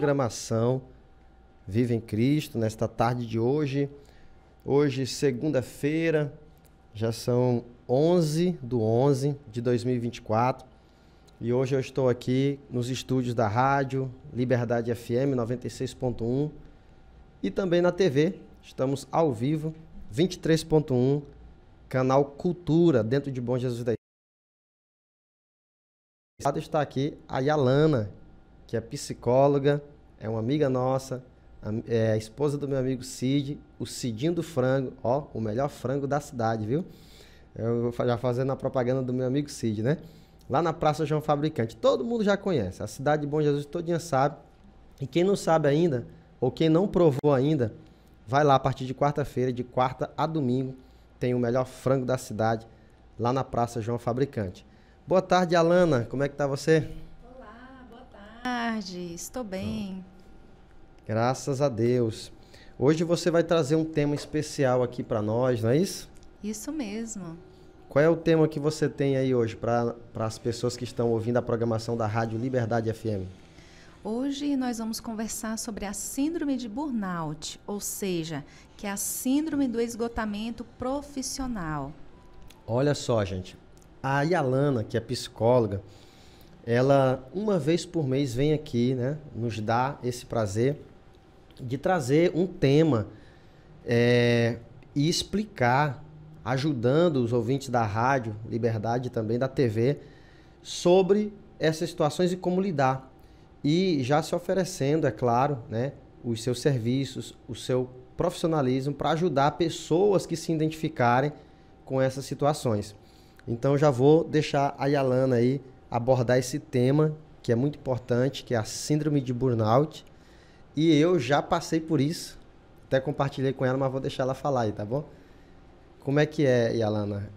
programação Viva em Cristo, nesta tarde de hoje. Hoje, segunda-feira, já são 11/11/2024. E hoje eu estou aqui nos estúdios da rádio Liberdade FM 96.1 e também na TV. Estamos ao vivo, 23.1, canal Cultura, dentro de Bom Jesus da Igreja. Está aqui a Yalana, que é psicóloga, é uma amiga nossa, é a esposa do meu amigo Cid, o Cidinho do Frango, ó, o melhor frango da cidade, viu? Eu vou já fazendo a propaganda do meu amigo Cid, né? Lá na Praça João Fabricante, todo mundo já conhece, a cidade de Bom Jesus todinha sabe. E quem não sabe ainda, ou quem não provou ainda, vai lá a partir de quarta-feira, de quarta a domingo, tem o melhor frango da cidade, lá na Praça João Fabricante. Boa tarde, Alana, como é que tá você? Olá, boa tarde, estou bem. Graças a Deus. Hoje você vai trazer um tema especial aqui para nós, não é isso? Isso mesmo. Qual é o tema que você tem aí hoje para as pessoas que estão ouvindo a programação da Rádio Liberdade FM? Hoje nós vamos conversar sobre a síndrome de burnout, ou seja, que é a síndrome do esgotamento profissional. Olha só, gente, a Yalana, que é psicóloga, ela uma vez por mês vem aqui, né, nos dá esse prazer de trazer um tema e explicar, ajudando os ouvintes da rádio Liberdade e também da TV, sobre essas situações e como lidar. E já se oferecendo, é claro, né, os seus serviços, o seu profissionalismo para ajudar pessoas que se identificarem com essas situações. Então já vou deixar a Yalana aí abordar esse tema, que é muito importante, que é a síndrome de burnout. E eu já passei por isso, até compartilhei com ela, mas vou deixar ela falar aí, tá bom? Como é que é, Yalana?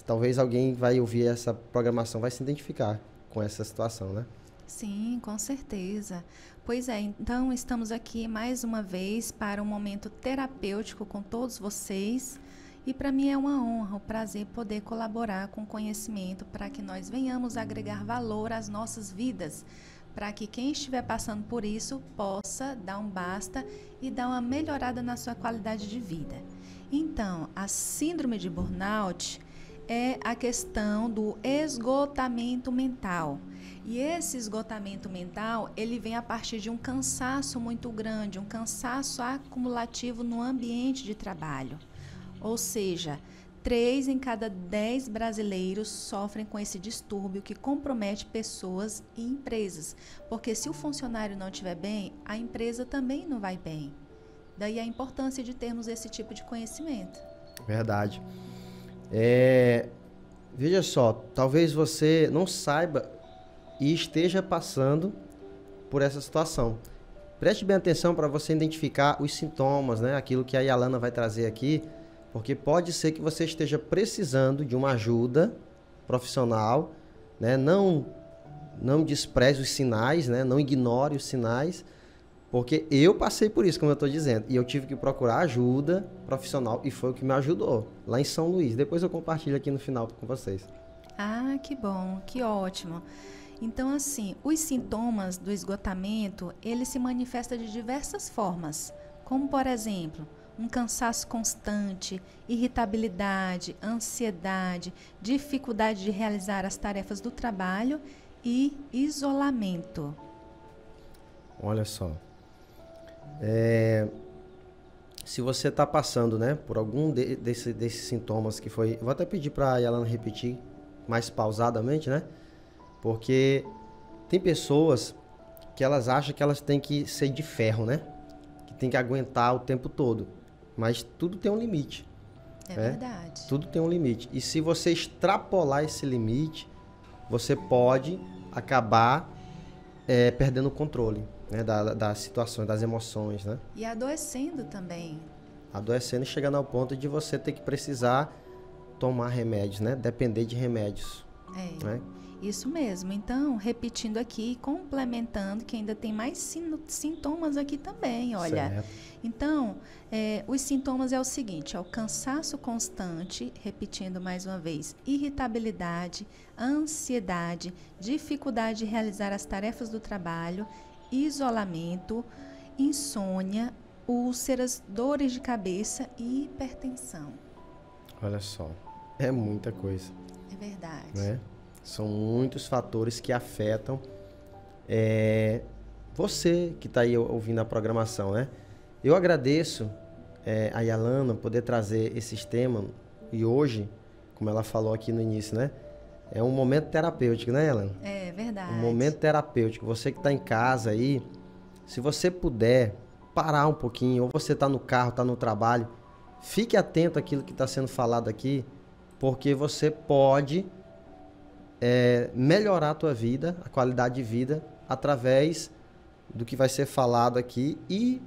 Talvez alguém vai ouvir essa programação, vai se identificar com essa situação, né? Sim, com certeza. Pois é, então estamos aqui mais uma vez para um momento terapêutico com todos vocês. E para mim é uma honra, um prazer poder colaborar com conhecimento para que nós venhamos agregar valor às nossas vidas, para que quem estiver passando por isso possa dar um basta e dar uma melhorada na sua qualidade de vida. Então, a síndrome de burnout é a questão do esgotamento mental. E esse esgotamento mental, ele vem a partir de um cansaço muito grande, um cansaço acumulativo no ambiente de trabalho. Ou seja, 3 em cada 10 brasileiros sofrem com esse distúrbio que compromete pessoas e empresas. Porque se o funcionário não estiver bem, a empresa também não vai bem. Daí a importância de termos esse tipo de conhecimento. Verdade. Veja só, talvez você não saiba e esteja passando por essa situação. Preste bem atenção para você identificar os sintomas, né? Aquilo que a Yalana vai trazer aqui, porque pode ser que você esteja precisando de uma ajuda profissional, né? Não despreze os sinais, né? Não ignore os sinais, porque eu passei por isso, como eu estou dizendo, e eu tive que procurar ajuda profissional e foi o que me ajudou, lá em São Luís. Depois eu compartilho aqui no final com vocês. Ah, que bom, que ótimo. Então, assim, os sintomas do esgotamento, ele se manifesta de diversas formas, como, por exemplo, um cansaço constante, irritabilidade, ansiedade, dificuldade de realizar as tarefas do trabalho e isolamento. Olha só. Se você está passando, né, por algum desses sintomas que foi... Vou até pedir para a Yalana repetir mais pausadamente, né? Porque tem pessoas que elas acham que elas têm que ser de ferro, né? Que tem que aguentar o tempo todo. Mas tudo tem um limite. É verdade. Tudo tem um limite. E se você extrapolar esse limite, você pode acabar perdendo o controle, né, das situações, das emoções, né? E adoecendo também. Adoecendo e chegando ao ponto de você ter que precisar tomar remédios, né? Depender de remédios. Né? Isso mesmo. Então, repetindo aqui, complementando, que ainda tem mais sintomas aqui também, olha. Certo. Então, os sintomas é o seguinte, é o cansaço constante, repetindo mais uma vez, irritabilidade, ansiedade, dificuldade de realizar as tarefas do trabalho isolamento, insônia, úlceras, dores de cabeça e hipertensão. Olha só, é muita coisa. É verdade. Né? São muitos fatores que afetam você que está aí ouvindo a programação, né? Eu agradeço a Yalana poder trazer esses temas e hoje, como ela falou aqui no início, né? É um momento terapêutico, né, Yalana? É verdade. Um momento terapêutico. Você que está em casa aí, se você puder parar um pouquinho, ou você está no carro, está no trabalho, fique atento àquilo que está sendo falado aqui, porque você pode melhorar a tua vida, a qualidade de vida, através do que vai ser falado aqui e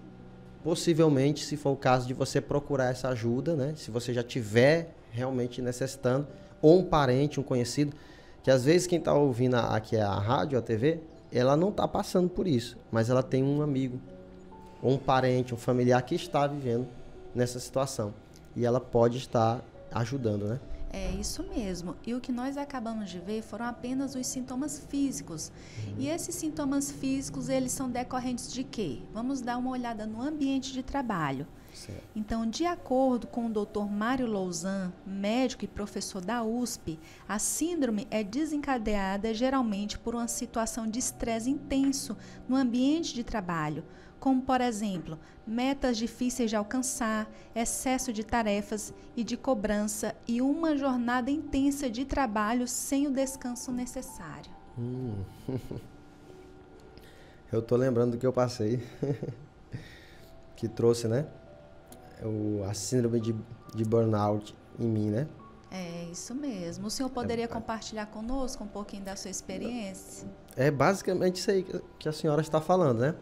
possivelmente, se for o caso de você procurar essa ajuda, né? Se você já tiver realmente necessitando, ou um parente, um conhecido, que às vezes quem está ouvindo aqui a rádio, a TV, ela não está passando por isso, mas ela tem um amigo, ou um parente, um familiar que está vivendo nessa situação. E ela pode estar ajudando, né? É isso mesmo. E o que nós acabamos de ver foram apenas os sintomas físicos. E esses sintomas físicos, eles são decorrentes de quê? Vamos dar uma olhada no ambiente de trabalho. Certo. Então, de acordo com o Dr. Mário Louzan, médico e professor da USP, a síndrome é desencadeada geralmente por uma situação de estresse intenso no ambiente de trabalho, como, por exemplo, metas difíceis de alcançar, excesso de tarefas e de cobrança e uma jornada intensa de trabalho sem o descanso necessário. Eu tô lembrando do que eu passei, que trouxe, né? A síndrome de burnout em mim, né? É isso mesmo. O senhor poderia compartilhar conosco um pouquinho da sua experiência? É basicamente isso aí que a senhora está falando, né?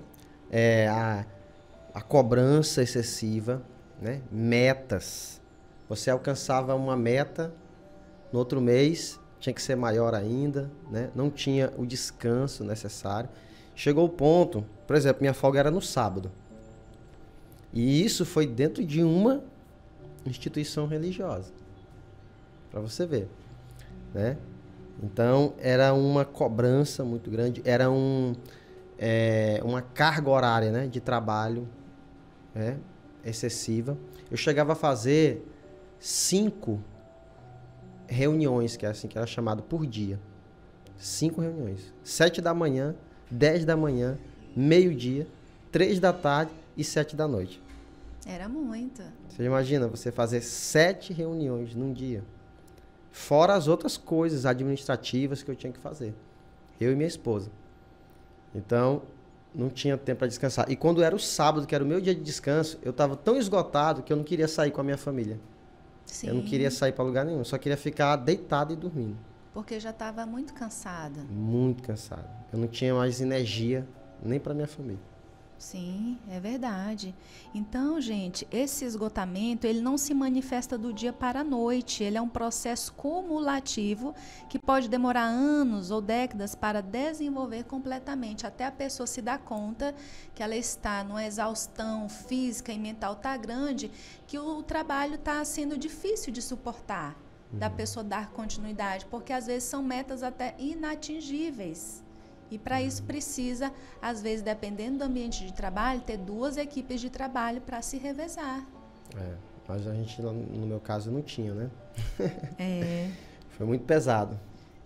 A cobrança excessiva, né? Metas. Você alcançava uma meta, no outro mês tinha que ser maior ainda, né? Não tinha o descanso necessário. Chegou o ponto, por exemplo, minha folga era no sábado. E isso foi dentro de uma instituição religiosa. Para você ver, né? Então, era uma cobrança muito grande, era uma carga horária, né, de trabalho, né, excessiva. Eu chegava a fazer 5 reuniões, que é assim que era chamado, por dia. 5 reuniões. 7 da manhã, 10 da manhã, meio-dia, 3 da tarde e 7 da noite. Era muito. Você imagina você fazer 7 reuniões num dia. Fora as outras coisas administrativas que eu tinha que fazer. Eu e minha esposa. Então, não tinha tempo para descansar. E quando era o sábado, que era o meu dia de descanso, eu estava tão esgotado que eu não queria sair com a minha família. Sim. Eu não queria sair para lugar nenhum. Eu só queria ficar deitado e dormindo. Porque já estava muito cansada. Muito cansado. Eu não tinha mais energia nem para minha família. Sim, é verdade. Então, gente, esse esgotamento, ele não se manifesta do dia para a noite. Ele é um processo cumulativo que pode demorar anos ou décadas para desenvolver completamente, até a pessoa se dar conta que ela está numa exaustão física e mental tão grande que o trabalho está sendo difícil de suportar, da pessoa dar continuidade, porque às vezes são metas até inatingíveis. E para isso precisa, às vezes, dependendo do ambiente de trabalho, ter 2 equipes de trabalho para se revezar. Mas a gente, no meu caso, não tinha, né? É. Foi muito pesado.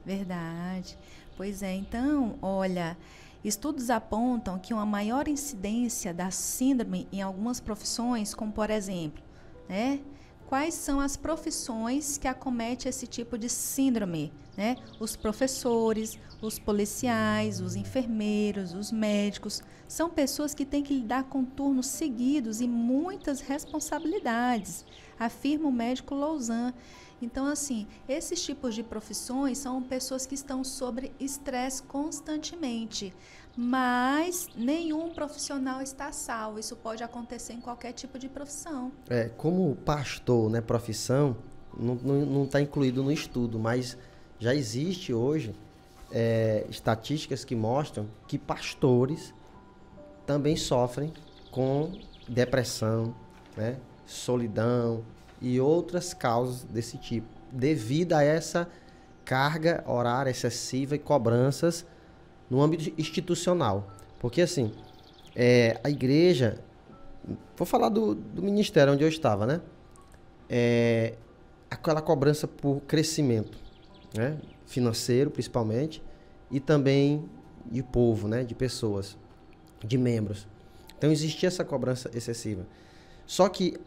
Verdade. Pois é, então, olha, estudos apontam que uma maior incidência da síndrome em algumas profissões, como por exemplo, né? Quais são as profissões que acometem esse tipo de síndrome, né? Os professores, os policiais, os enfermeiros, os médicos, são pessoas que têm que lidar com turnos seguidos e muitas responsabilidades, afirma o médico Louzan. Então, assim, esses tipos de profissões são pessoas que estão sob estresse constantemente, mas nenhum profissional está salvo. Isso pode acontecer em qualquer tipo de profissão. Como pastor, né, profissão, não está incluído no estudo, mas já existe hoje estatísticas que mostram que pastores também sofrem com depressão, né, solidão e outras causas desse tipo, devido a essa carga horária excessiva e cobranças no âmbito institucional. Porque assim, a igreja, vou falar do ministério onde eu estava, né? Aquela cobrança por crescimento, né? Financeiro, principalmente, e também de povo, né? De pessoas, de membros. Então, existia essa cobrança excessiva. Só que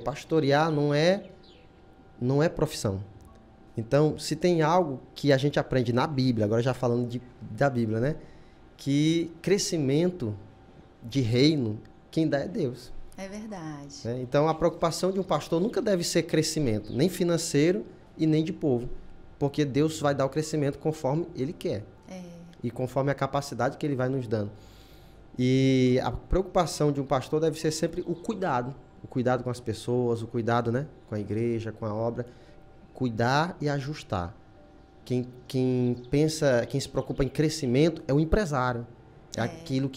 pastorear não é profissão. Então, se tem algo que a gente aprende na Bíblia, agora já falando da Bíblia, né? Que crescimento de reino, quem dá é Deus. É verdade. Né? Então, a preocupação de um pastor nunca deve ser crescimento, nem financeiro e nem de povo. Porque Deus vai dar o crescimento conforme Ele quer. E conforme a capacidade que Ele vai nos dando. E a preocupação de um pastor deve ser sempre o cuidado. O cuidado com as pessoas, o cuidado, né, com a igreja, com a obra. Cuidar e ajustar. Quem se preocupa em crescimento é o empresário. É aquele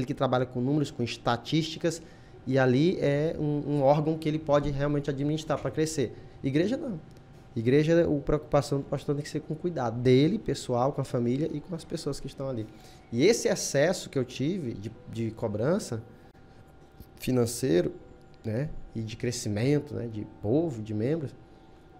que trabalha com números, com estatísticas, e ali é um órgão que ele pode realmente administrar para crescer. Igreja não. Igreja, a preocupação do pastor tem que ser com cuidado dele, pessoal, com a família e com as pessoas que estão ali. E esse excesso que eu tive de cobrança financeiro, né, e de crescimento, né, de povo, de membros,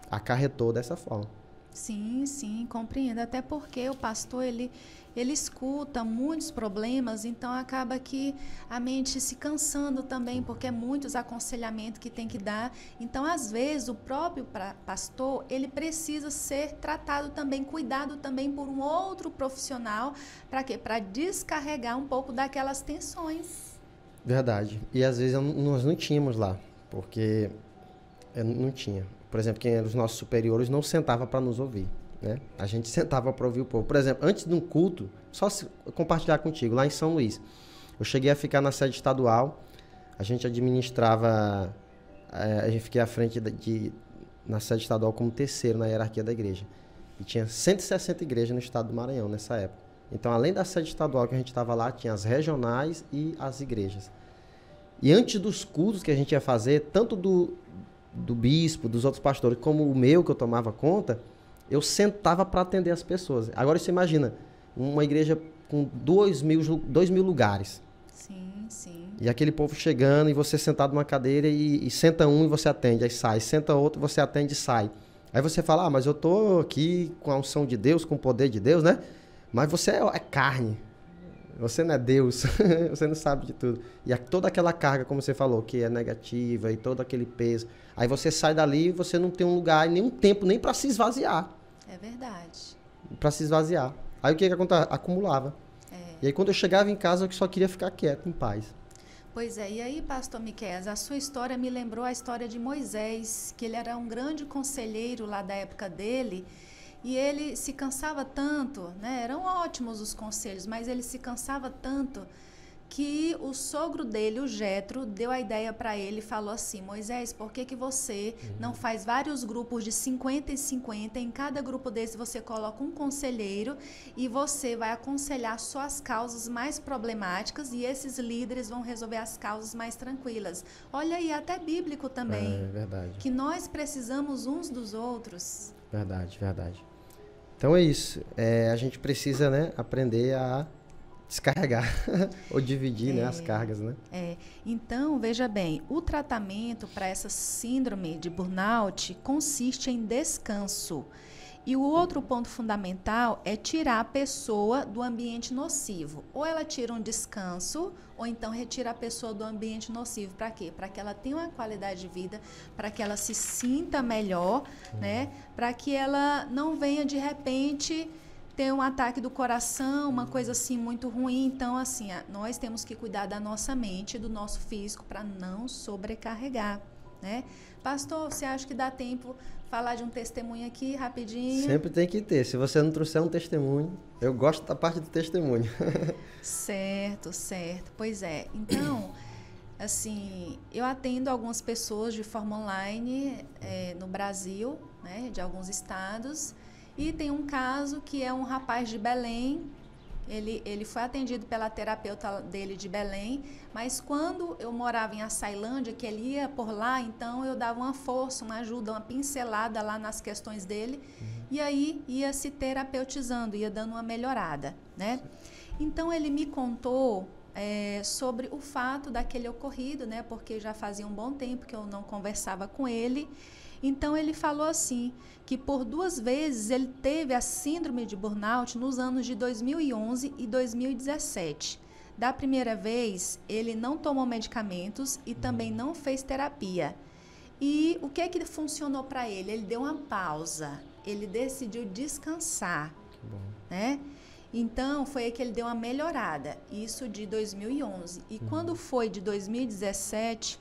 acarretou dessa forma. Sim, sim, compreendo. Até porque o pastor, ele escuta muitos problemas, então acaba que a mente se cansando também, porque é muitos aconselhamentos que tem que dar. Então, às vezes, o próprio pastor, ele precisa ser tratado também, cuidado também por um outro profissional. Para quê? Para descarregar um pouco daquelas tensões. Verdade. E às vezes nós não tínhamos lá, porque não tinha. Por exemplo, quem eram os nossos superiores não sentava para nos ouvir, né? A gente sentava para ouvir o povo. Por exemplo, antes de um culto, só compartilhar contigo, lá em São Luís, eu cheguei a ficar na sede estadual, a gente administrava, a gente fiquei à frente na sede estadual como terceiro na hierarquia da igreja. E tinha 160 igrejas no estado do Maranhão nessa época. Então, além da sede estadual que a gente estava lá, tinha as regionais e as igrejas. E antes dos cultos que a gente ia fazer, tanto do bispo, dos outros pastores, como o meu, que eu tomava conta, eu sentava para atender as pessoas. Agora você imagina, uma igreja com 2.000 lugares. Sim, sim. E aquele povo chegando e você sentado numa cadeira e senta um e você atende, aí sai. Senta outro, você atende e sai. Aí você fala, mas eu tô aqui com a unção de Deus, com o poder de Deus, né? Mas você é carne. Você não é Deus, você não sabe de tudo. E toda aquela carga, como você falou, que é negativa e todo aquele peso. Aí você sai dali e você não tem um lugar, nem um tempo, nem para se esvaziar. É verdade. Para se esvaziar. Aí o que acontece? Acumulava. E aí quando eu chegava em casa, eu só queria ficar quieto, em paz. Pois é, e aí, pastor Miqueias, a sua história me lembrou a história de Moisés, que ele era um grande conselheiro lá da época dele. E ele se cansava tanto, né? Eram ótimos os conselhos, mas ele se cansava tanto que o sogro dele, o Jetro, deu a ideia para ele e falou assim: Moisés, por que você não faz vários grupos de 50 e 50? Em cada grupo desse você coloca um conselheiro e você vai aconselhar suas causas mais problemáticas e esses líderes vão resolver as causas mais tranquilas. Olha aí, até bíblico também. É verdade. Que nós precisamos uns dos outros. Verdade, verdade. Então é isso. A gente precisa, né, aprender a descarregar ou dividir, né, as cargas, né? Então, veja bem, o tratamento para essa síndrome de burnout consiste em descanso. E o outro ponto fundamental é tirar a pessoa do ambiente nocivo. Ou ela tira um descanso, ou então retira a pessoa do ambiente nocivo. Para quê? Para que ela tenha uma qualidade de vida, para que ela se sinta melhor, né? Para que ela não venha de repente ter um ataque do coração, uma coisa assim muito ruim. Então, assim, nós temos que cuidar da nossa mente, do nosso físico, para não sobrecarregar, né? Pastor, você acha que dá tempo falar de um testemunho aqui, rapidinho? Sempre tem que ter. Se você não trouxer um testemunho, eu gosto da parte do testemunho. Certo, certo. Pois é. Então, assim, eu atendo algumas pessoas de forma online no Brasil, né, de alguns estados. E tem um caso que é um rapaz de Belém. Ele foi atendido pela terapeuta dele de Belém, mas quando eu morava em Açailândia, que ele ia por lá, então eu dava uma força, uma ajuda, uma pincelada lá nas questões dele, e aí ia se terapeutizando, ia dando uma melhorada, né? Então ele me contou sobre o fato daquele ocorrido, né? Porque já fazia um bom tempo que eu não conversava com ele. Então ele falou assim, que por 2 vezes ele teve a síndrome de burnout nos anos de 2011 e 2017. Da primeira vez, ele não tomou medicamentos e também não fez terapia. E o que é que funcionou para ele? Ele deu uma pausa, ele decidiu descansar, né? Então, foi aí que ele deu uma melhorada, isso de 2011. E quando foi de 2017,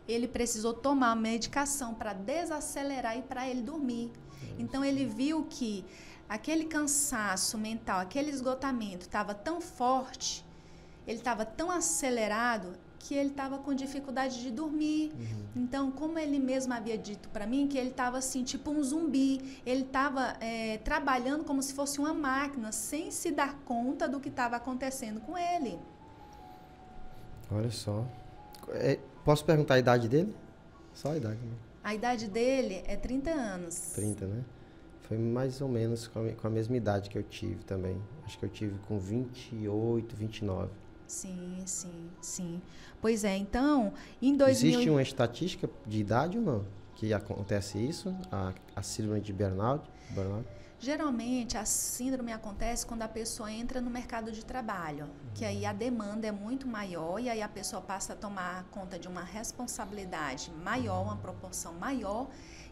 ele precisou tomar medicação para desacelerar e para ele dormir. Então, ele viu que aquele cansaço mental, aquele esgotamento estava tão forte, ele estava tão acelerado, que ele estava com dificuldade de dormir. Então, como ele mesmo havia dito para mim, que ele estava assim, tipo um zumbi. Ele estava trabalhando como se fosse uma máquina, sem se dar conta do que estava acontecendo com ele. Olha só. Posso perguntar a idade dele? Só a idade, né? A idade dele é 30 anos. 30, né? Foi mais ou menos com a mesma idade que eu tive também. Acho que eu tive com 28, 29. Sim, sim, sim. Pois é, então, em Existe uma estatística de idade ou não? Que acontece isso? A síndrome de burnout? Geralmente, a síndrome acontece quando a pessoa entra no mercado de trabalho, que aí a demanda é muito maior e aí a pessoa passa a tomar conta de uma responsabilidade maior, uma proporção maior,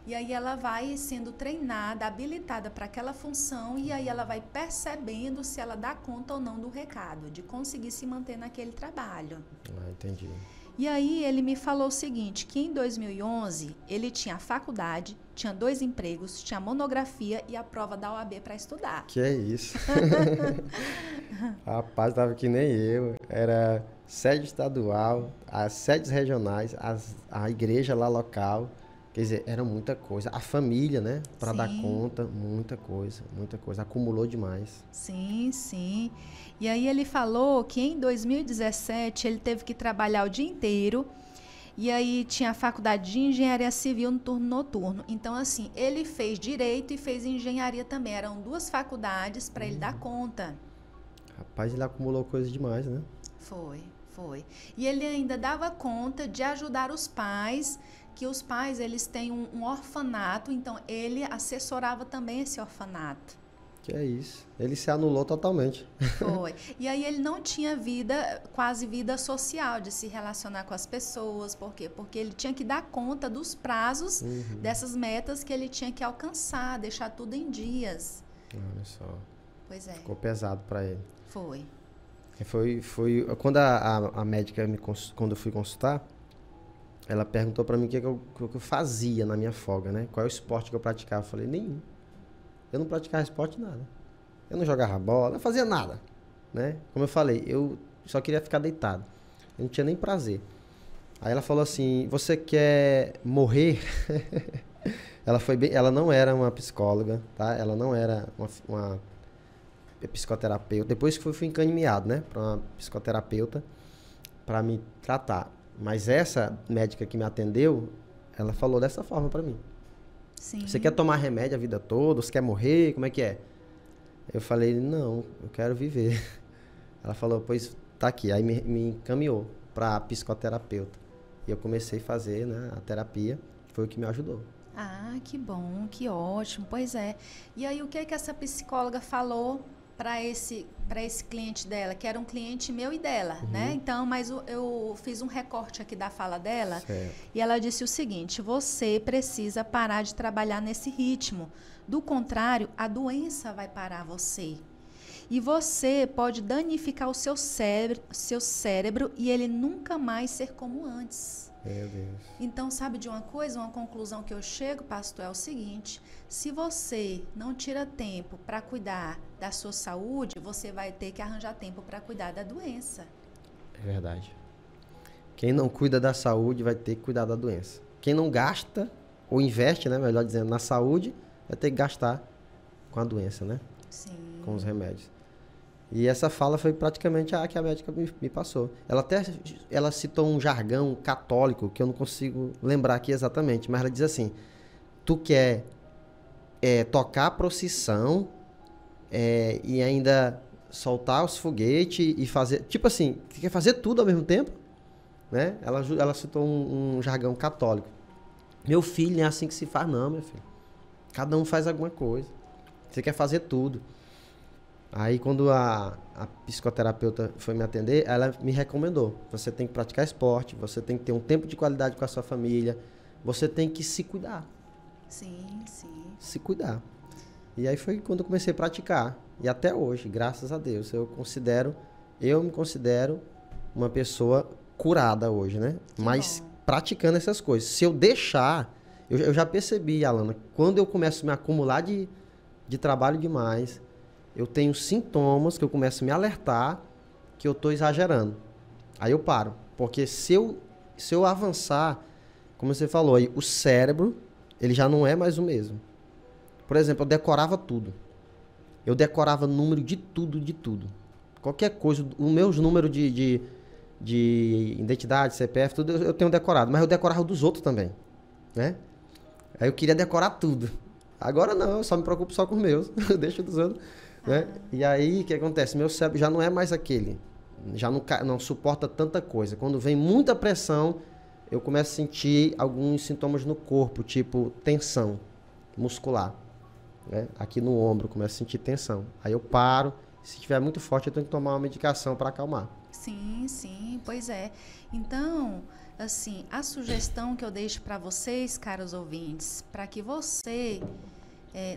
e aí ela vai sendo treinada, habilitada para aquela função e aí ela vai percebendo se ela dá conta ou não do recado, de conseguir se manter naquele trabalho. Ah, entendi. E aí ele me falou o seguinte, que em 2011 ele tinha a faculdade, tinha 2 empregos, tinha monografia e a prova da OAB para estudar. Que é isso? Rapaz, tava que nem eu. Era sede estadual, as sedes regionais, a igreja lá local. Quer dizer, era muita coisa. A família, né? Para dar conta, muita coisa. Acumulou demais. Sim, sim. E aí ele falou que em 2017 ele teve que trabalhar o dia inteiro. E aí tinha a faculdade de engenharia civil no turno noturno. Então, assim, ele fez direito e fez engenharia também. Eram 2 faculdades para ele dar conta. Rapaz, ele acumulou coisa demais, né? Foi. E ele ainda dava conta de ajudar os pais, que os pais eles têm um orfanato, então ele assessorava também esse orfanato. Que é isso. Ele se anulou totalmente. Foi. E aí ele não tinha quase vida social, de se relacionar com as pessoas. Por quê? Porque ele tinha que dar conta dos prazos dessas metas que ele tinha que alcançar, deixar tudo em dias. Olha só. Pois é. Ficou pesado para ele. Foi. Quando a médica, quando eu fui consultar, ela perguntou para mim o que eu fazia na minha folga, né? Qual é o esporte que eu praticava? Eu falei, nenhum. Eu não praticava esporte, nada. Eu não jogava bola, não fazia nada, né? Como eu falei, eu só queria ficar deitado. Eu não tinha nem prazer. Aí ela falou assim, você quer morrer? Ela não era uma psicóloga, tá? Ela não era uma psicoterapeuta. Depois que fui encaminhado, né? Para uma psicoterapeuta para me tratar. Mas essa médica que me atendeu, ela falou dessa forma para mim. Sim. Você quer tomar remédio a vida toda? Você quer morrer? Como é que é? Eu falei, não, eu quero viver. Ela falou, pois tá aqui. Aí me encaminhou para psicoterapeuta. E eu comecei a fazer, né, a terapia. Foi o que me ajudou. Ah, que bom, que ótimo. Pois é. E aí, o que essa psicóloga falou para esse cliente dela, que era um cliente meu e dela, né? Então, mas eu fiz um recorte aqui da fala dela. Certo. E ela disse o seguinte, você precisa parar de trabalhar nesse ritmo. Do contrário, a doença vai parar você. E você pode danificar o seu cérebro e ele nunca mais ser como antes. Meu Deus. Então, sabe de uma coisa? Uma conclusão que eu chego, pastor, é o seguinte: se você não tira tempo para cuidar da sua saúde, você vai ter que arranjar tempo para cuidar da doença. É verdade. Quem não cuida da saúde vai ter que cuidar da doença. Quem não gasta, ou investe, né, melhor dizendo, na saúde, vai ter que gastar com a doença, né? Sim. Com os remédios. E essa fala foi praticamente a que a médica me passou. Ela citou um jargão católico que eu não consigo lembrar aqui exatamente, mas ela diz assim, tu quer tocar a procissão e ainda soltar os foguetes e fazer... Tipo assim, você quer fazer tudo ao mesmo tempo? Né? Ela citou um jargão católico. Meu filho, não é assim que se faz não, meu filho. Cada um faz alguma coisa. Você quer fazer tudo. Aí quando a psicoterapeuta foi me atender, ela me recomendou. Você tem que praticar esporte, você tem que ter um tempo de qualidade com a sua família, você tem que se cuidar. Sim, sim. Se cuidar. E aí foi quando eu comecei a praticar. E até hoje, graças a Deus, eu me considero uma pessoa curada hoje, né? Mas praticando essas coisas. Se eu deixar, eu já percebi, Alana, quando eu começo a me acumular de trabalho demais, eu tenho sintomas que eu começo a me alertar que eu estou exagerando. Aí eu paro. Porque se eu avançar, como você falou aí, o cérebro, ele já não é mais o mesmo. Por exemplo, eu decorava tudo. Eu decorava número de tudo, de tudo. Qualquer coisa, os meus números de identidade, CPF, tudo eu tenho decorado. Mas eu decorava dos outros também, né? Aí eu queria decorar tudo. Agora não, eu só me preocupo só com os meus. Eu deixo dos outros, né? E aí, o que acontece? Meu cérebro já não é mais aquele. Já não suporta tanta coisa. Quando vem muita pressão, eu começo a sentir alguns sintomas no corpo, tipo tensão muscular. Né? Aqui no ombro, começo a sentir tensão. Aí eu paro. Se estiver muito forte, eu tenho que tomar uma medicação para acalmar. Sim, sim, pois é. Então, assim, a sugestão que eu deixo para vocês, caros ouvintes, para que você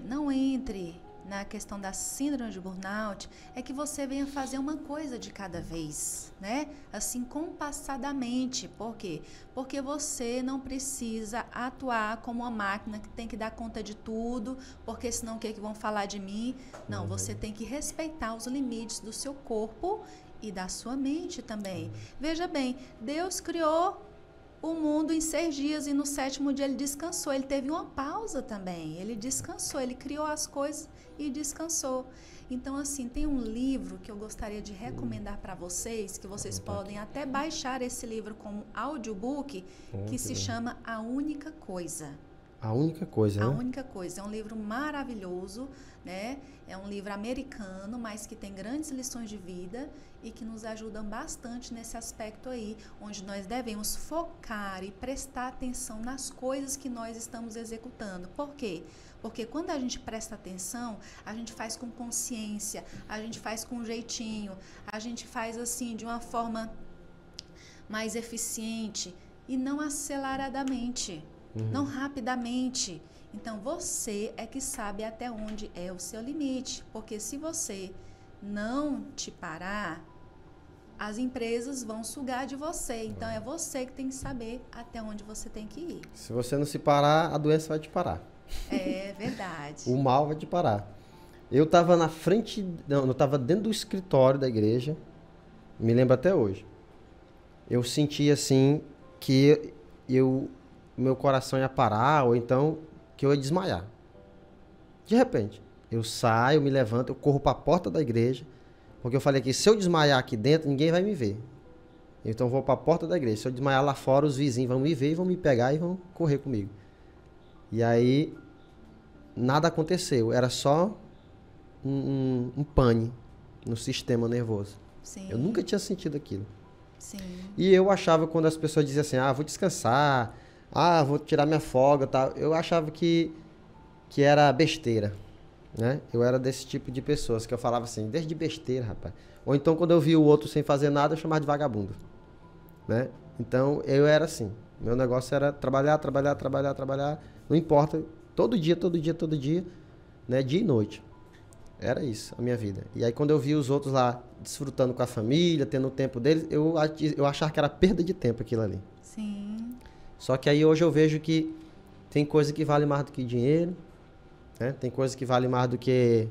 não entre na questão da síndrome de burnout, é que você venha fazer uma coisa de cada vez, né? Assim, compassadamente. Por quê? Porque você não precisa atuar como uma máquina que tem que dar conta de tudo, porque senão o que vão falar de mim? Não, você tem que respeitar os limites do seu corpo e da sua mente também. Veja bem, Deus criou o mundo em 6 dias e no 7º dia ele descansou. Ele teve uma pausa também. Ele descansou, ele criou as coisas e descansou. Então, assim, tem um livro que eu gostaria de recomendar para vocês, que vocês podem até baixar esse livro como audiobook, que se chama A Única Coisa. A Única Coisa, né? A Única Coisa. É um livro maravilhoso, né? É um livro americano, mas que tem grandes lições de vida e que nos ajudam bastante nesse aspecto aí, onde nós devemos focar e prestar atenção nas coisas que nós estamos executando. Por quê? Porque quando a gente presta atenção, a gente faz com consciência, a gente faz com jeitinho, a gente faz assim de uma forma mais eficiente e não aceleradamente. Não rapidamente. Então, você é que sabe até onde é o seu limite. Porque se você não te parar, as empresas vão sugar de você. Então, é você que tem que saber até onde você tem que ir. Se você não se parar, a doença vai te parar. É verdade. O mal vai te parar. Eu estava na frente... Não, eu estava dentro do escritório da igreja. Me lembro até hoje. Eu senti assim que meu coração ia parar, ou então que eu ia desmaiar. De repente, eu saio, me levanto, eu corro para a porta da igreja, porque eu falei que se eu desmaiar aqui dentro, ninguém vai me ver. Então eu vou para a porta da igreja. Se eu desmaiar lá fora, os vizinhos vão me ver e vão me pegar e vão correr comigo. E aí, nada aconteceu. Era só um pane no sistema nervoso. Sim. Eu nunca tinha sentido aquilo. Sim. E eu achava, quando as pessoas diziam assim, vou descansar, vou tirar minha folga, tal. Eu achava que era besteira, né? Eu era desse tipo de pessoas que eu falava assim, desde besteira, rapaz. Ou então, quando eu via o outro sem fazer nada, eu chamava de vagabundo, né? Então, eu era assim. Meu negócio era trabalhar, não importa, todo dia, né? Dia e noite. Era isso, a minha vida. E aí, quando eu via os outros lá desfrutando com a família, tendo o tempo deles, eu achava que era perda de tempo aquilo ali. Sim. Só que aí hoje eu vejo que tem coisa que vale mais do que dinheiro, né? Tem coisa que vale mais do que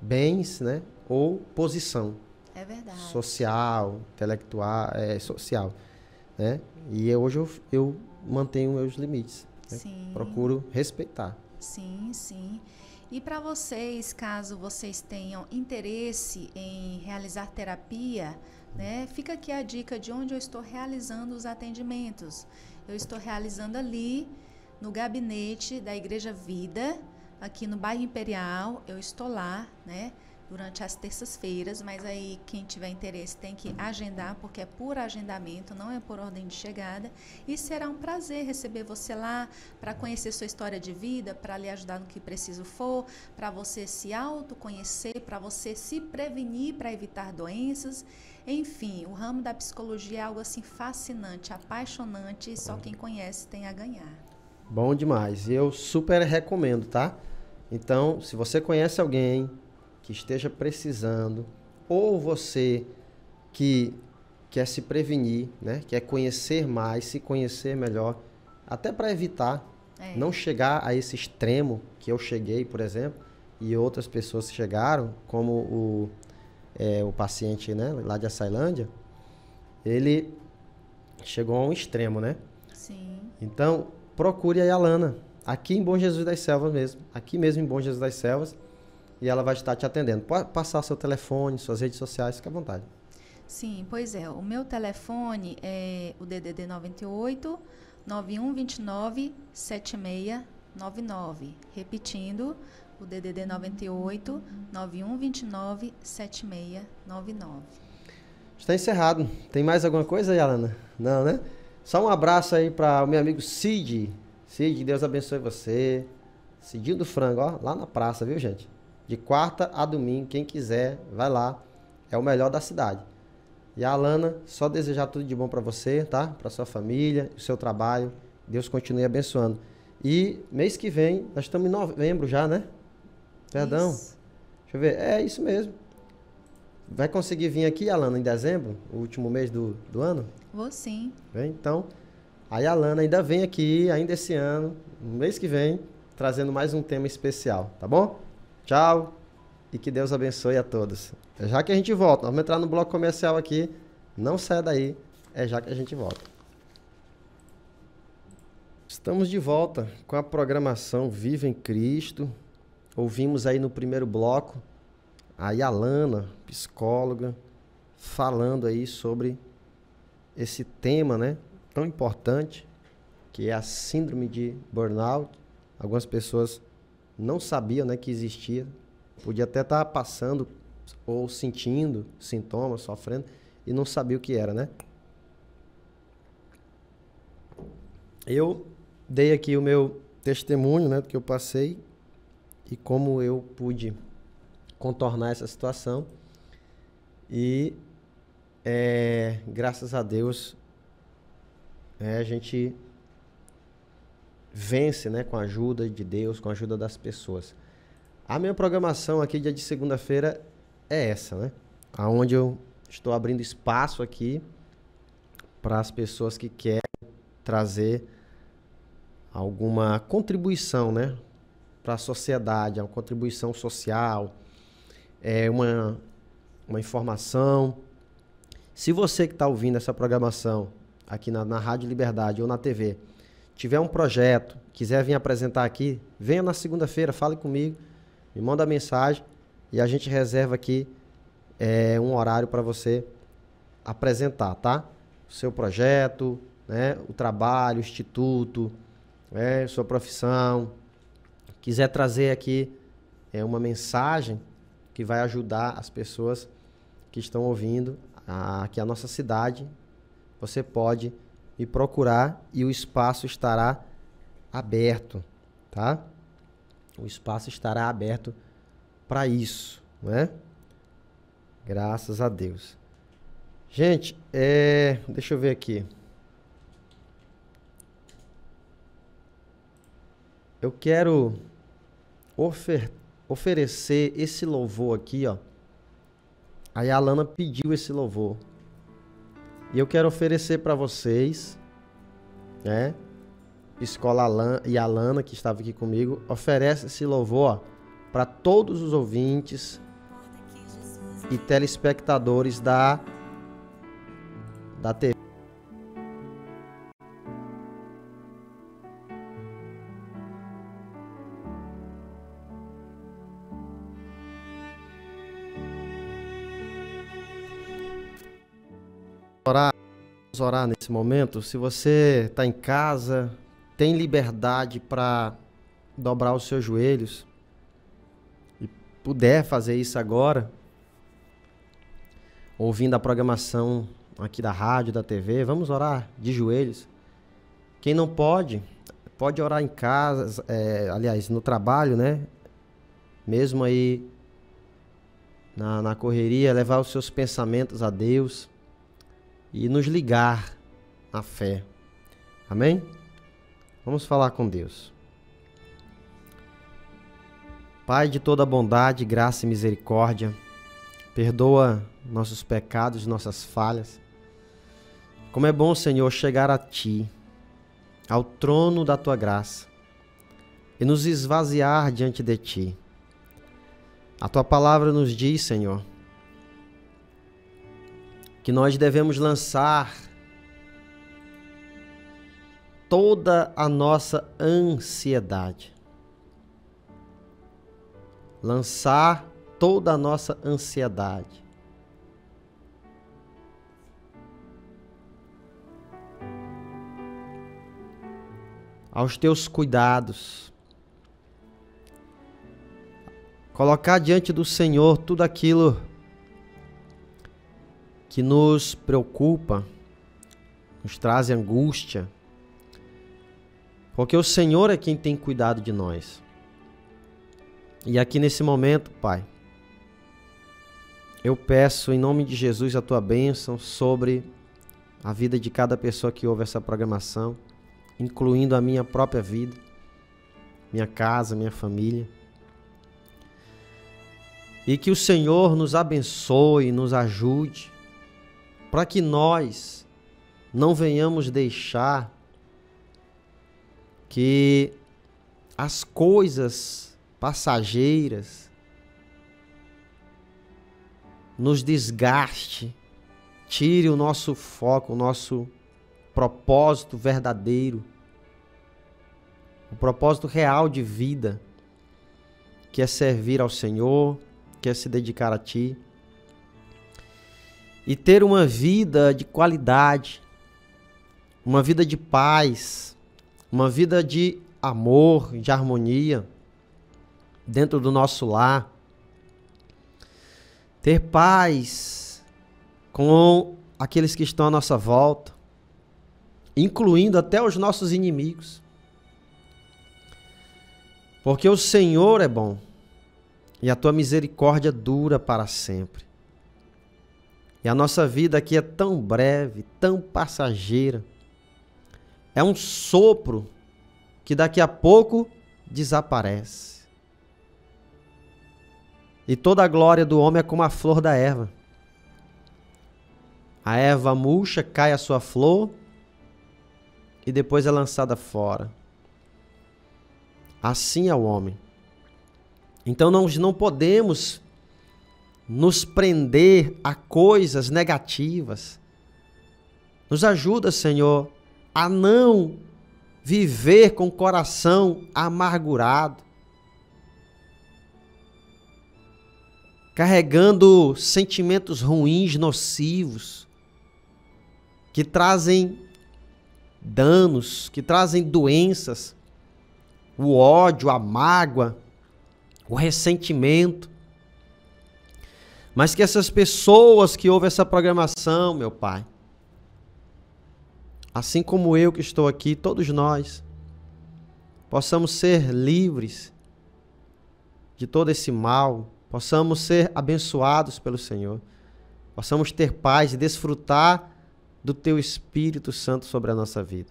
bens, né? Ou posição. É verdade. Social, intelectual, social, né? E hoje eu mantenho meus limites. Né? Sim. Procuro respeitar. Sim, sim. E para vocês, caso vocês tenham interesse em realizar terapia, né? Fica aqui a dica de onde eu estou realizando os atendimentos. Eu estou realizando ali no gabinete da Igreja Vida, aqui no bairro Imperial. Eu estou lá, né? durante as terças-feiras, mas aí quem tiver interesse tem que agendar, porque é por agendamento, não é por ordem de chegada. E será um prazer receber você lá para conhecer sua história de vida, para lhe ajudar no que preciso for, para você se autoconhecer, para você se prevenir, para evitar doenças. Enfim, o ramo da psicologia é algo assim fascinante, apaixonante, e só quem conhece tem a ganhar. Bom demais. Eu super recomendo, tá? Então, se você conhece alguém que esteja precisando, ou você que quer se prevenir, né? Quer conhecer mais, se conhecer melhor, até para evitar não chegar a esse extremo que eu cheguei, por exemplo, e outras pessoas chegaram, como o paciente, né, lá de Açailândia, ele chegou a um extremo, né? Sim. Então, procure a Yalana, aqui em Bom Jesus das Selvas mesmo, aqui mesmo em Bom Jesus das Selvas, e ela vai estar te atendendo. Pode passar seu telefone, suas redes sociais, fique à vontade. Sim, pois é. O meu telefone é o DDD 98 9129 7699. Repetindo, o DDD 98 9129 7699. Está encerrado. Tem mais alguma coisa, Yalana? Não, né? Só um abraço aí para o meu amigo Cid. Cid, Deus abençoe você. Cidinho do Frango, ó, lá na praça, viu, gente? De quarta a domingo, quem quiser, vai lá. É o melhor da cidade. E a Alana, só desejar tudo de bom para você, tá? Para sua família, o seu trabalho. Deus continue abençoando. E mês que vem, nós estamos em novembro já, né? Perdão. Isso. Deixa eu ver. É isso mesmo. Vai conseguir vir aqui, Alana, em dezembro? O último mês do ano? Vou sim. Vem? Então, aí a Alana ainda vem aqui, ainda esse ano, no mês que vem, trazendo mais um tema especial, tá bom? Tchau e que Deus abençoe a todos. É já que a gente volta, nós vamos entrar no bloco comercial aqui, não saia daí, é já que a gente volta. Estamos de volta com a programação Viva em Cristo. Ouvimos aí no primeiro bloco a Yalana, psicóloga, falando aí sobre esse tema, né, tão importante, que é a síndrome de burnout. Algumas pessoas não sabiam, né, que existia, podia até estar passando ou sentindo sintomas, sofrendo, e não sabia o que era, né? Eu dei aqui o meu testemunho, né, do que eu passei e como eu pude contornar essa situação. E graças a Deus a gente vence, né, com a ajuda de Deus, com a ajuda das pessoas. A minha programação aqui, dia de segunda-feira, é essa, né? Onde eu estou abrindo espaço aqui para as pessoas que querem trazer alguma contribuição, né, para a sociedade, uma contribuição social, uma informação. Se você que está ouvindo essa programação aqui na Rádio Liberdade ou na TV, tiver um projeto, quiser vir apresentar aqui, venha na segunda-feira, fale comigo, me manda mensagem e a gente reserva aqui um horário para você apresentar, tá? O seu projeto, né? O trabalho, o instituto, sua profissão. Quiser trazer aqui uma mensagem que vai ajudar as pessoas que estão ouvindo aqui a nossa cidade, você pode me procurar e o espaço estará aberto, tá? O espaço estará aberto para isso, né? Graças a Deus. Gente, deixa eu ver aqui. Eu quero oferecer esse louvor aqui, ó. Aí a Alana pediu esse louvor. E eu quero oferecer para vocês, né? Escola e a Alana, que estava aqui comigo, oferece esse louvor para todos os ouvintes e telespectadores da TV. Vamos orar nesse momento. Se você está em casa, tem liberdade para dobrar os seus joelhos e puder fazer isso agora, ouvindo a programação aqui da rádio, da TV, vamos orar de joelhos. Quem não pode, pode orar em casa, aliás, no trabalho, né? Mesmo aí na correria, levar os seus pensamentos a Deus e nos ligar na fé. Amém? Vamos falar com Deus. Pai de toda bondade, graça e misericórdia, perdoa nossos pecados, nossas falhas. Como é bom, Senhor, chegar a Ti, ao trono da Tua graça, e nos esvaziar diante de Ti. A Tua palavra nos diz, Senhor, que nós devemos lançar toda a nossa ansiedade. Lançar toda a nossa ansiedade. Aos Teus cuidados. Colocar diante do Senhor tudo aquilo que nos preocupa, nos traz angústia. Porque o Senhor é quem tem cuidado de nós. E aqui nesse momento, Pai, eu peço em nome de Jesus a Tua bênção sobre a vida de cada pessoa que ouve essa programação, incluindo a minha própria vida, minha casa, minha família. E que o Senhor nos abençoe, nos ajude, para que nós não venhamos deixar que as coisas passageiras nos desgaste, tire o nosso foco, o nosso propósito verdadeiro, o propósito real de vida, que é servir ao Senhor, que é se dedicar a Ti e ter uma vida de qualidade, uma vida de paz, uma vida de amor, de harmonia dentro do nosso lar. Ter paz com aqueles que estão à nossa volta, incluindo até os nossos inimigos. Porque o Senhor é bom e a Tua misericórdia dura para sempre. E a nossa vida aqui é tão breve, tão passageira. É um sopro que daqui a pouco desaparece. E toda a glória do homem é como a flor da erva. A erva murcha, cai a sua flor e depois é lançada fora. Assim é o homem. Então nós não podemos nos prender a coisas negativas. Nos ajuda, Senhor, a não viver com o coração amargurado, carregando sentimentos ruins, nocivos, que trazem danos, que trazem doenças, o ódio, a mágoa, o ressentimento. Mas que essas pessoas que ouvem essa programação, meu Pai, assim como eu que estou aqui, todos nós, possamos ser livres de todo esse mal, possamos ser abençoados pelo Senhor, possamos ter paz e desfrutar do Teu Espírito Santo sobre a nossa vida.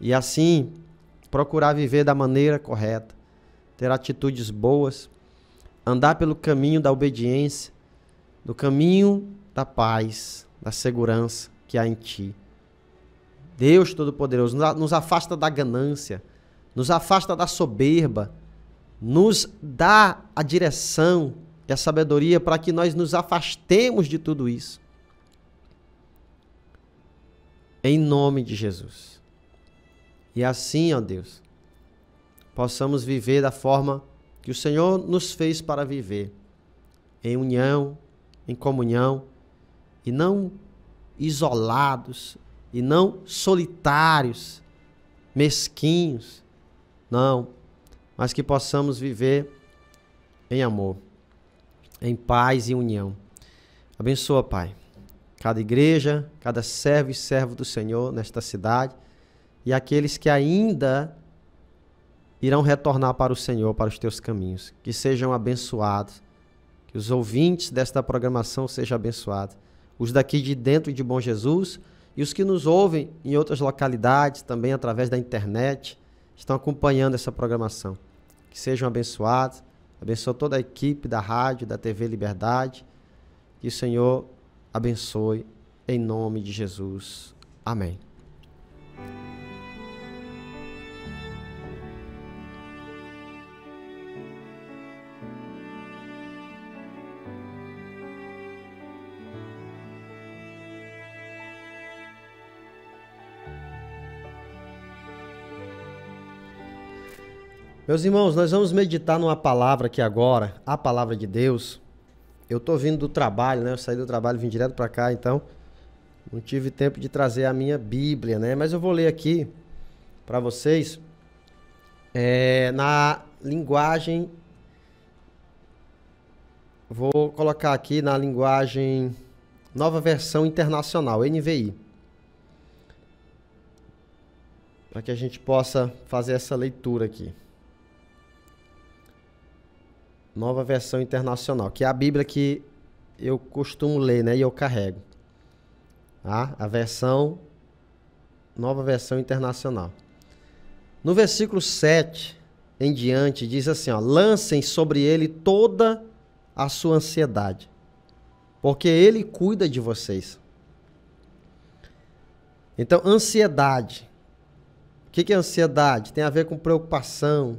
E assim, procurar viver da maneira correta, ter atitudes boas, andar pelo caminho da obediência, do caminho da paz, da segurança que há em Ti. Deus Todo-Poderoso, nos afasta da ganância, nos afasta da soberba, nos dá a direção e a sabedoria para que nós nos afastemos de tudo isso. Em nome de Jesus. E assim, ó Deus, possamos viver da forma que o Senhor nos fez para viver, em união, em comunhão, e não isolados, e não solitários, mesquinhos, não, mas que possamos viver em amor, em paz e união. Abençoa, Pai, cada igreja, cada servo e servo do Senhor nesta cidade e aqueles que ainda irão retornar para o Senhor, para os teus caminhos. Que sejam abençoados, que os ouvintes desta programação sejam abençoados, os daqui de dentro de Bom Jesus e os que nos ouvem em outras localidades, também através da internet, estão acompanhando essa programação. Que sejam abençoados, abençoa toda a equipe da rádio, da TV Liberdade, que o Senhor abençoe em nome de Jesus. Amém. Meus irmãos, nós vamos meditar numa palavra aqui agora, a palavra de Deus. Eu estou vindo do trabalho, né? Eu saí do trabalho e vim direto para cá, então não tive tempo de trazer a minha Bíblia, né? Mas eu vou ler aqui para vocês na linguagem... Vou colocar aqui na linguagem Nova Versão Internacional, NVI. Para que a gente possa fazer essa leitura aqui. Nova Versão Internacional, que é a Bíblia que eu costumo ler, né? E eu carrego. Tá? A versão, Nova Versão Internacional. No versículo 7 em diante, diz assim, ó, lancem sobre ele toda a sua ansiedade, porque ele cuida de vocês. Então, ansiedade. O que é ansiedade? Tem a ver com preocupação.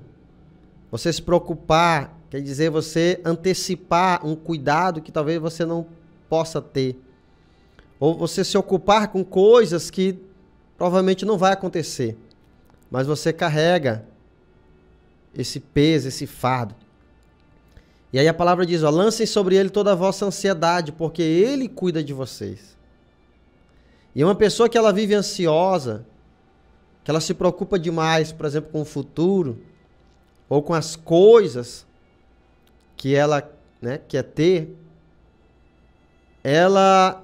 Você se preocupar quer dizer você antecipar um cuidado que talvez você não possa ter. Ou você se ocupar com coisas que provavelmente não vai acontecer. Mas você carrega esse peso, esse fardo. E aí a palavra diz, ó, lancem sobre ele toda a vossa ansiedade, porque ele cuida de vocês. E uma pessoa que ela vive ansiosa, que ela se preocupa demais, por exemplo, com o futuro, ou com as coisas que ela, né, quer ter, ela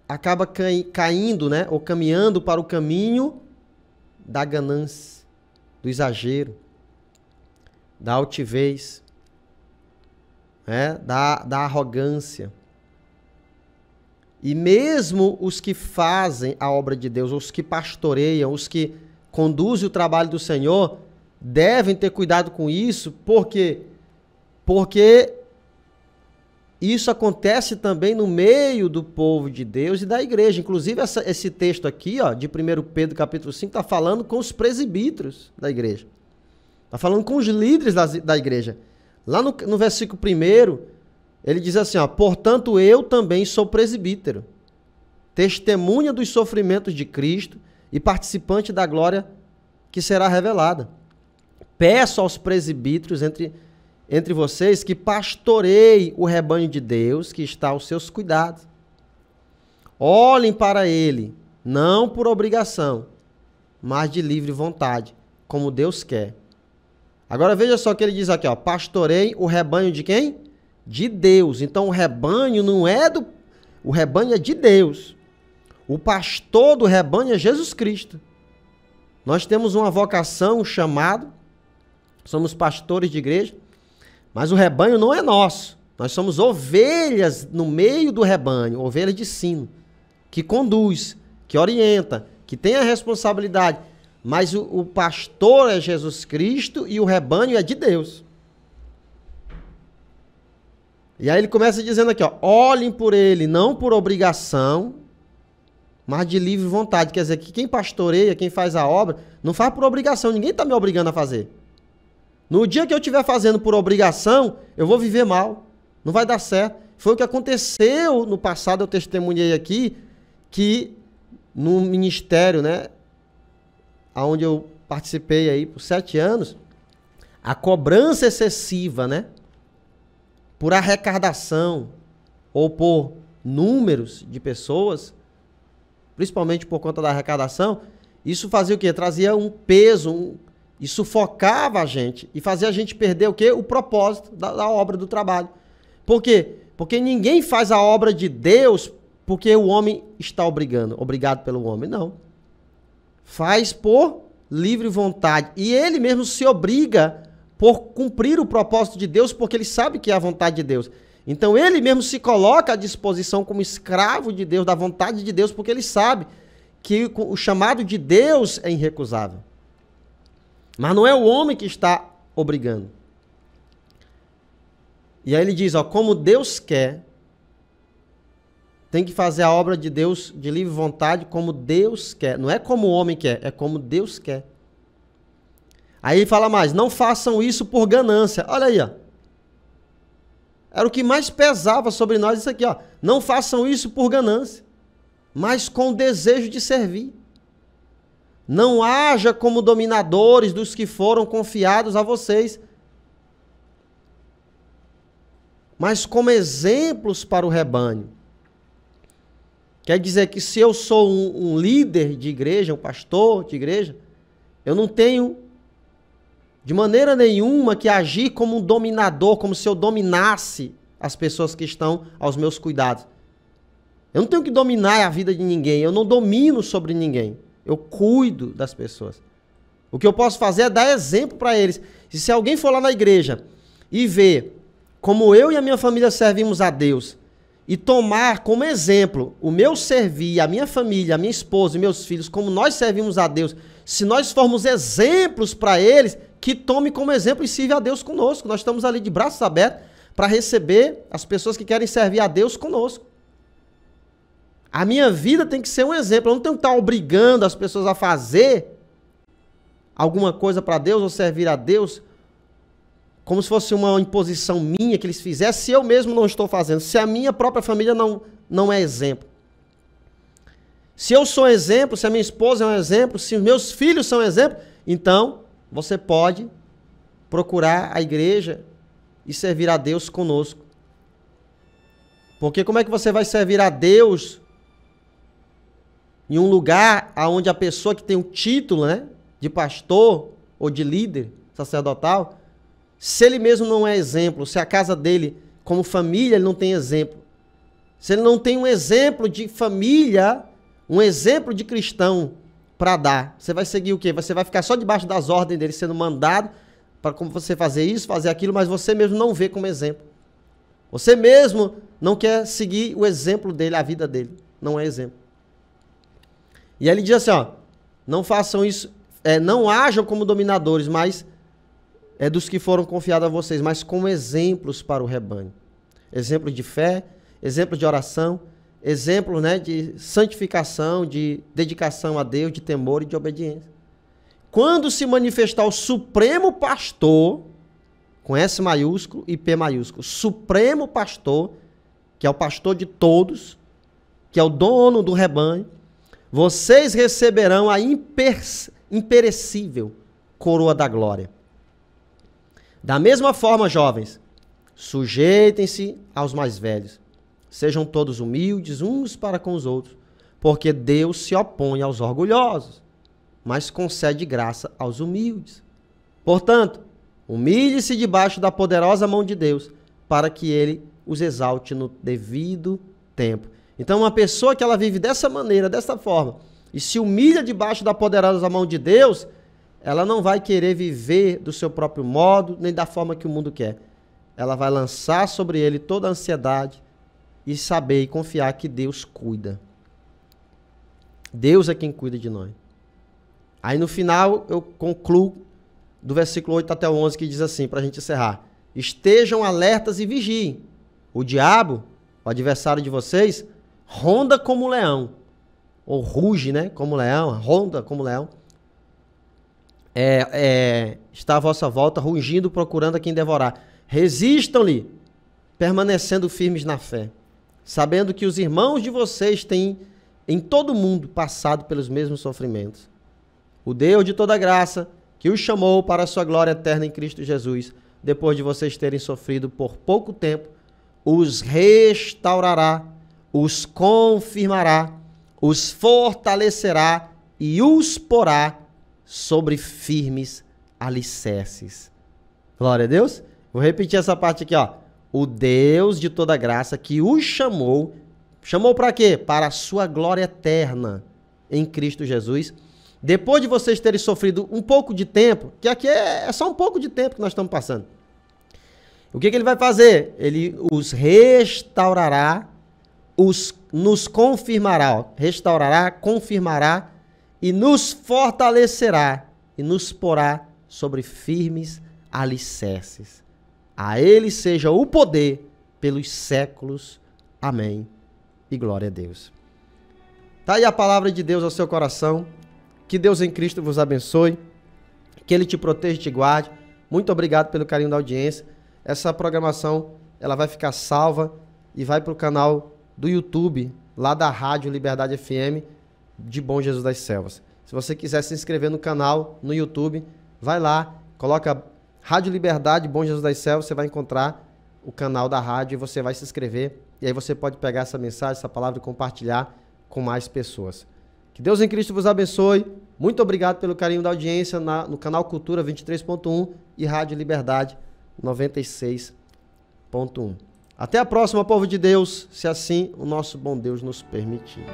acaba caindo, né, ou caminhando para o caminho da ganância, do exagero, da altivez, né, da arrogância. E mesmo os que fazem a obra de Deus, os que pastoreiam, os que conduzem o trabalho do Senhor, devem ter cuidado com isso, porque isso acontece também no meio do povo de Deus e da igreja. Inclusive, esse texto aqui, ó, de 1 Pedro capítulo 5, está falando com os presbíteros da igreja. Está falando com os líderes da igreja. Lá no versículo 1, ele diz assim, ó, portanto, eu também sou presbítero, testemunha dos sofrimentos de Cristo e participante da glória que será revelada. Peço aos presbíteros entre vocês que pastoreiem o rebanho de Deus que está aos seus cuidados. Olhem para ele, não por obrigação, mas de livre vontade, como Deus quer. Agora veja só o que ele diz aqui, ó, pastoreiem o rebanho de quem? De Deus. Então o rebanho não é o rebanho é de Deus. O pastor do rebanho é Jesus Cristo. Nós temos uma vocação, um chamado, somos pastores de igreja, mas o rebanho não é nosso. Nós somos ovelhas no meio do rebanho, ovelhas de sino, que conduz, que orienta, que tem a responsabilidade. Mas o pastor é Jesus Cristo e o rebanho é de Deus. E aí ele começa dizendo aqui, ó, olhem por ele, não por obrigação, mas de livre vontade. Quer dizer, que quem pastoreia, quem faz a obra, não faz por obrigação. Ninguém está me obrigando a fazer. No dia que eu estiver fazendo por obrigação, eu vou viver mal. Não vai dar certo. Foi o que aconteceu no passado, eu testemunhei aqui, que no ministério, né, onde eu participei aí por 7 anos, a cobrança excessiva, né, por arrecadação ou por números de pessoas, principalmente por conta da arrecadação, isso fazia o quê? Trazia um peso, e sufocava a gente e fazia a gente perder o quê? O propósito da obra, do trabalho. Por quê? Porque ninguém faz a obra de Deus porque o homem está obrigado pelo homem, não. Faz por livre vontade. E ele mesmo se obriga por cumprir o propósito de Deus, porque ele sabe que é a vontade de Deus. Então ele mesmo se coloca à disposição como escravo de Deus, da vontade de Deus, porque ele sabe que o chamado de Deus é irrecusável. Mas não é o homem que está obrigando. E aí ele diz, ó, como Deus quer, tem que fazer a obra de Deus de livre vontade como Deus quer. Não é como o homem quer, é como Deus quer. Aí ele fala mais, não façam isso por ganância. Olha aí, ó. Era o que mais pesava sobre nós isso aqui, ó. Não façam isso por ganância, mas com o desejo de servir. Não haja como dominadores dos que foram confiados a vocês, mas como exemplos para o rebanho. Quer dizer que se eu sou um líder de igreja, um pastor de igreja, eu não tenho de maneira nenhuma que agir como um dominador, como se eu dominasse as pessoas que estão aos meus cuidados. Eu não tenho que dominar a vida de ninguém, eu não domino sobre ninguém. Eu cuido das pessoas. O que eu posso fazer é dar exemplo para eles. E se alguém for lá na igreja e ver como eu e a minha família servimos a Deus, e tomar como exemplo o meu servir, a minha família, a minha esposa e meus filhos, como nós servimos a Deus, se nós formos exemplos para eles, que tome como exemplo e sirva a Deus conosco. Nós estamos ali de braços abertos para receber as pessoas que querem servir a Deus conosco. A minha vida tem que ser um exemplo. Eu não tenho que estar obrigando as pessoas a fazer alguma coisa para Deus ou servir a Deus como se fosse uma imposição minha que eles fizessem, se eu mesmo não estou fazendo, se a minha própria família não é exemplo. Se eu sou exemplo, se a minha esposa é um exemplo, se os meus filhos são exemplo, então você pode procurar a igreja e servir a Deus conosco. Porque como é que você vai servir a Deus em um lugar onde a pessoa que tem o título, né, de pastor ou de líder sacerdotal, se ele mesmo não é exemplo, se a casa dele, como família, ele não tem exemplo, se ele não tem um exemplo de família, um exemplo de cristão para dar, você vai seguir o quê? Você vai ficar só debaixo das ordens dele, sendo mandado para como você fazer isso, fazer aquilo, mas você mesmo não vê como exemplo. Você mesmo não quer seguir o exemplo dele, a vida dele. Não é exemplo. E aí ele diz assim, ó, não façam isso, não hajam como dominadores, mas dos que foram confiados a vocês, mas como exemplos para o rebanho. Exemplo de fé, exemplo de oração, exemplo, né, de santificação, de dedicação a Deus, de temor e de obediência. Quando se manifestar o Supremo Pastor, com S maiúsculo e P maiúsculo, Supremo Pastor, que é o pastor de todos, que é o dono do rebanho, vocês receberão a imperecível coroa da glória. Da mesma forma, jovens, sujeitem-se aos mais velhos. Sejam todos humildes uns para com os outros, porque Deus se opõe aos orgulhosos, mas concede graça aos humildes. Portanto, humilhe-se debaixo da poderosa mão de Deus, para que ele os exalte no devido tempo. Então, uma pessoa que ela vive dessa maneira, dessa forma, e se humilha debaixo da poderosa mão de Deus, ela não vai querer viver do seu próprio modo, nem da forma que o mundo quer. Ela vai lançar sobre ele toda a ansiedade e saber e confiar que Deus cuida. Deus é quem cuida de nós. Aí no final eu concluo do versículo 8 até o 11, que diz assim, para a gente encerrar. Estejam alertas e vigiem. O diabo, o adversário de vocês, ronda como leão. Ou ruge, né? Como leão, ronda como leão. Está à vossa volta, rugindo, procurando a quem devorar. Resistam-lhe, permanecendo firmes na fé, sabendo que os irmãos de vocês têm em todo o mundo passado pelos mesmos sofrimentos. O Deus de toda graça, que os chamou para a sua glória eterna em Cristo Jesus, depois de vocês terem sofrido por pouco tempo, os restaurará, os confirmará, os fortalecerá e os porá sobre firmes alicerces. Glória a Deus. Vou repetir essa parte aqui, ó. O Deus de toda graça que os chamou. Chamou para quê? Para a sua glória eterna em Cristo Jesus. Depois de vocês terem sofrido um pouco de tempo, que aqui é só um pouco de tempo que nós estamos passando. O que ele vai fazer? Ele os restaurará, nos confirmará. Ó. Restaurará, confirmará e nos fortalecerá e nos porá sobre firmes alicerces. A ele seja o poder pelos séculos. Amém. E glória a Deus. Tá aí a palavra de Deus ao seu coração. Que Deus em Cristo vos abençoe. Que Ele te proteja e te guarde. Muito obrigado pelo carinho da audiência. Essa programação ela vai ficar salva e vai para o canal do YouTube, lá da Rádio Liberdade FM de Bom Jesus das Selvas. Se você quiser se inscrever no canal, no YouTube, vai lá, coloca Rádio Liberdade Bom Jesus das Selvas, você vai encontrar o canal da rádio e você vai se inscrever. E aí você pode pegar essa mensagem, essa palavra e compartilhar com mais pessoas. Que Deus em Cristo vos abençoe. Muito obrigado pelo carinho da audiência no canal Cultura 23.1 e Rádio Liberdade 96.1. Até a próxima, povo de Deus, se assim o nosso bom Deus nos permitir.